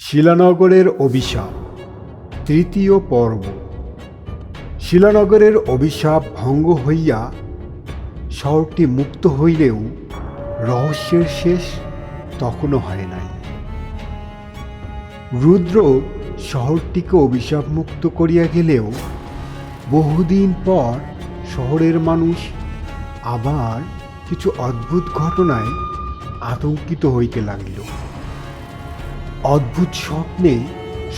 শিলানগরের অভিশাপ তৃতীয় পর্ব। শিলানগরের অভিশাপ ভঙ্গ হইয়া শহরটি মুক্ত হইলেও রহস্যের শেষ তখনও হয় নাই। রুদ্র শহরটিকে অভিশাপ মুক্ত করিয়া গেলেও বহুদিন পর শহরের মানুষ আবার কিছু অদ্ভুত ঘটনায় আতঙ্কিত হইতে লাগিল। অদ্ভুত স্বপ্নে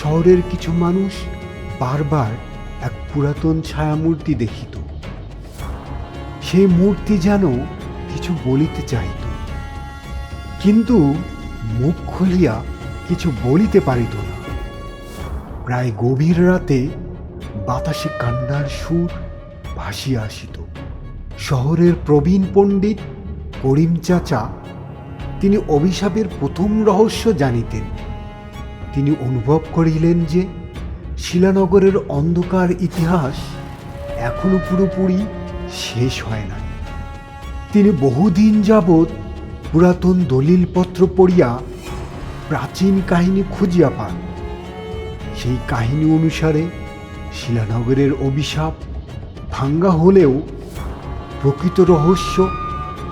শহরের কিছু মানুষ বারবার এক পুরাতন ছায়ামূর্তি দেখিত। সেই মূর্তি যেন কিছু বলিতে চাইত, কিন্তু মুখ খুলিয়া কিছু বলিতে পারিত না। প্রায় গভীর রাতে বাতাসে কান্নার সুর ভাসিয়া আসিত। শহরের প্রবীণ পণ্ডিত করিম চাচা, তিনি অভিশাপের প্রথম রহস্য জানিতেন। তিনি অনুভব করিলেন যে শিলানগরের অন্ধকার ইতিহাস এখনো পুরোপুরি শেষ হয় নাই। তিনি বহুদিন যাবৎ পুরাতন দলিলপত্র পড়িয়া প্রাচীন কাহিনী খুঁজিয়া পান। সেই কাহিনী অনুসারে শিলানগরের অভিশাপ ভাঙ্গা হলেও প্রকৃত রহস্য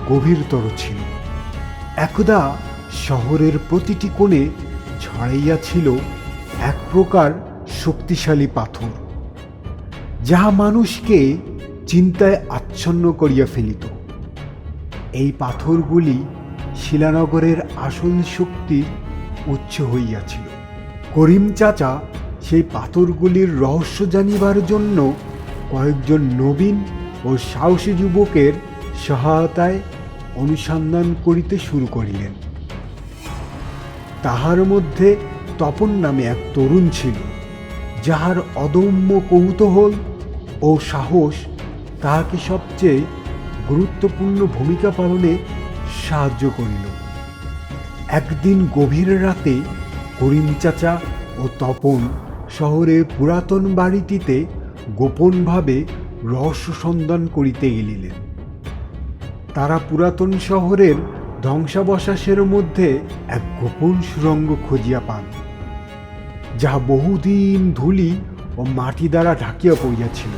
গভীরতর ছিল। একদা শহরের প্রতিটি কোণে ছড়াইয়া ছিল এক প্রকার শক্তিশালী পাথর, যাহা মানুষকে চিন্তায় আচ্ছন্ন করিয়া ফেলিত। এই পাথরগুলি শিলানগরের আসল শক্তির উৎস হইয়াছিল। করিম চাচা সেই পাথরগুলির রহস্য জানিবার জন্য কয়েকজন নবীন ও সাহসী যুবকের সহায়তায় অনুসন্ধান করিতে শুরু করিলেন। তাহার মধ্যে তপন নামে এক তরুণ ছিল, যাহার অদম্য কৌতূহল ও সাহস তাহাকে সবচেয়ে গুরুত্বপূর্ণ ভূমিকা পালনে সাহায্য করিল। একদিন গভীর রাতে করিম চাচা ও তপন শহরের পুরাতন বাড়িটিতে গোপনভাবে রহস্য সন্ধান করিতে গেলিলেন। তারা পুরাতন শহরের ধ্বংসাবশেষের মধ্যে এক গোপন সুড়ঙ্গ খুঁজিয়া পান, যাহা বহুদিন ধূলি ও মাটি দ্বারা ঢাকিয়া পড়িয়াছিল।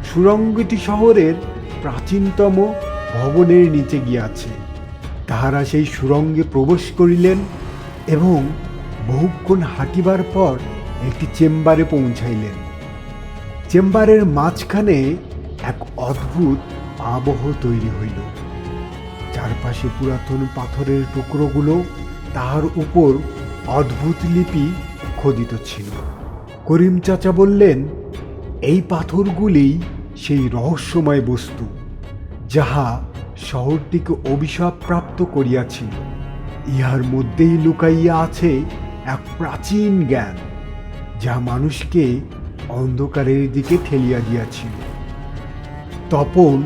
সুড়ঙ্গটি শহরের প্রাচীনতম ভবনের নিচে গিয়াছে। তাহারা সেই সুড়ঙ্গে প্রবেশ করিলেন এবং বহুক্ষণ হাঁটিবার পর একটি চেম্বারে পৌঁছাইলেন। চেম্বারের মাঝখানে এক অদ্ভুত আবহ তৈরি হইল। চারপাশে পুরাতন পাথরের টুকরোগুলো তাহার উপর অদ্ভুত লিপি খোদিত ছিল। করিম চাচা বললেন, এই পাথরগুলি সেই রহস্যময় বস্তু যাহা শহরটিকে অভিশাপ প্রাপ্ত করিয়াছিল। ইহার মধ্যেই লুকাইয়া আছে এক প্রাচীন জ্ঞান, যা মানুষকে অন্ধকারের দিকে ঠেলিয়া দিয়াছিল। তপন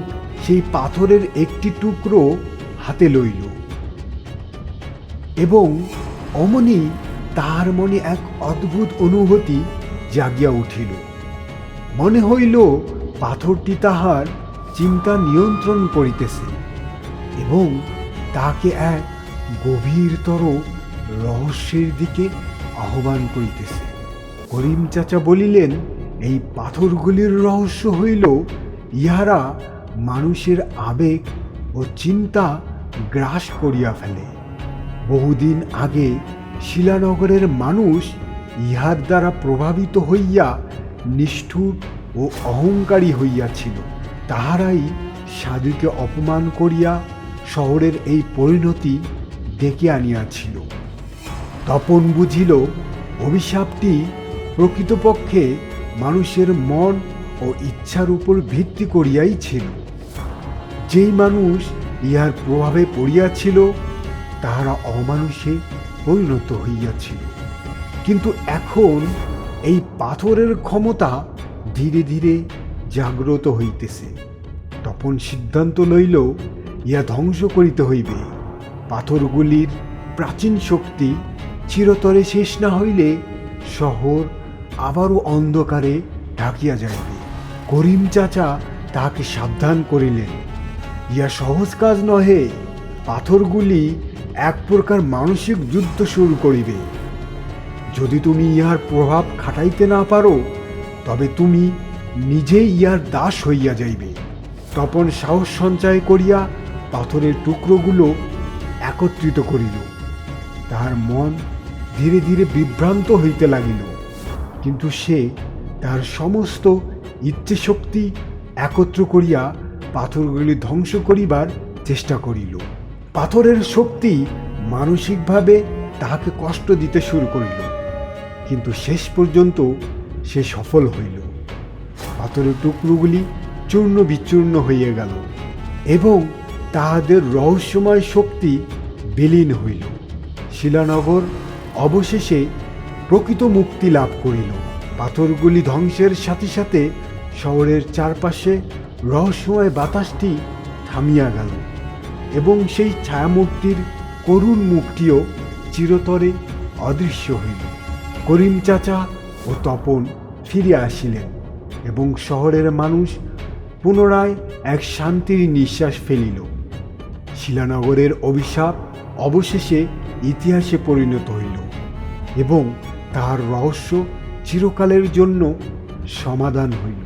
সেই পাথরের একটি টুকরো হাতে লইল এবং অমনি তাহার মনে এক অদ্ভুত অনুভূতি জাগিয়া উঠিল। মনে হইল পাথরটি তাহার চিন্তা নিয়ন্ত্রণ করিতেছে এবং তাহাকে এক গভীরতর রহস্যের দিকে আহ্বান করিতেছে। করিম চাচা বলিলেন, এই পাথরগুলির রহস্য হইল ইহারা মানুষের আবেগ ও চিন্তা গ্রাস করিয়া ফেলে। বহুদিন আগে শিলানগরের মানুষ ইহার দ্বারা প্রভাবিত হইয়া নিষ্ঠুর ও অহংকারী হইয়াছিল। তাহারাই সাধুকে অপমান করিয়া শহরের এই পরিণতি ডেকে আনিয়াছিল। তপন বুঝিল অভিশাপটি প্রকৃতপক্ষে মানুষের মন ও ইচ্ছার উপর ভিত্তি করিয়াই ছিল। যেই মানুষ ইহার প্রভাবে পড়িয়াছিল তাহারা অমানুষে পরিণত হইয়াছিল। কিন্তু এখন এই পাথরের ক্ষমতা ধীরে ধীরে জাগ্রত হইতেছে। তপন সিদ্ধান্ত লইল, ইহা ধ্বংস করিতে হইবে। পাথরগুলির প্রাচীন শক্তি চিরতরে শেষ না হইলে শহর আবারও অন্ধকারে ঢাকিয়া যাইবে। করিম চাচা তাহাকে সাবধান করিলেন, ইহা সহজ কাজ নহে। পাথরগুলি এক প্রকার মানসিক যুদ্ধ শুরু করিবে। যদি তুমি ইহার প্রভাব খাটাইতে না পারো, তবে তুমি নিজেই ইহার দাস হইয়া যাইবে। তপন সাহস সঞ্চয় করিয়া পাথরের টুকরোগুলো একত্রিত করিল। তাহার মন ধীরে ধীরে বিভ্রান্ত হইতে লাগিল, কিন্তু সে তার সমস্ত ইচ্ছে শক্তি একত্র করিয়া পাথরগুলি ধ্বংস করিবার চেষ্টা করিল। পাথরের শক্তি মানসিকভাবে তাহাকে কষ্ট দিতে শুরু করিল, কিন্তু শেষ পর্যন্ত সে সফল হইল। পাথরের টুকরোগুলি চূর্ণ বিচূর্ণ হইয়া গেল এবং তাহাদের রহস্যময় শক্তি বিলীন হইল। শিলানগর অবশেষে প্রকৃত মুক্তি লাভ করিল। পাথরগুলি ধ্বংসের সাথে সাথে শহরের চারপাশে রহস্যময় বাতাসটি থামিয়া গেল এবং সেই ছায়ামূর্তির করুণ মুখটিও চিরতরে অদৃশ্য হইল। করিম চাচা ও তপন ফিরে আসিলেন এবং শহরের মানুষ পুনরায় এক শান্তির নিঃশ্বাস ফেলিল। শিলানগরের অভিশাপ অবশেষে ইতিহাসে পরিণত হইল এবং তাহার রহস্য চিরকালের জন্য সমাধান হইল।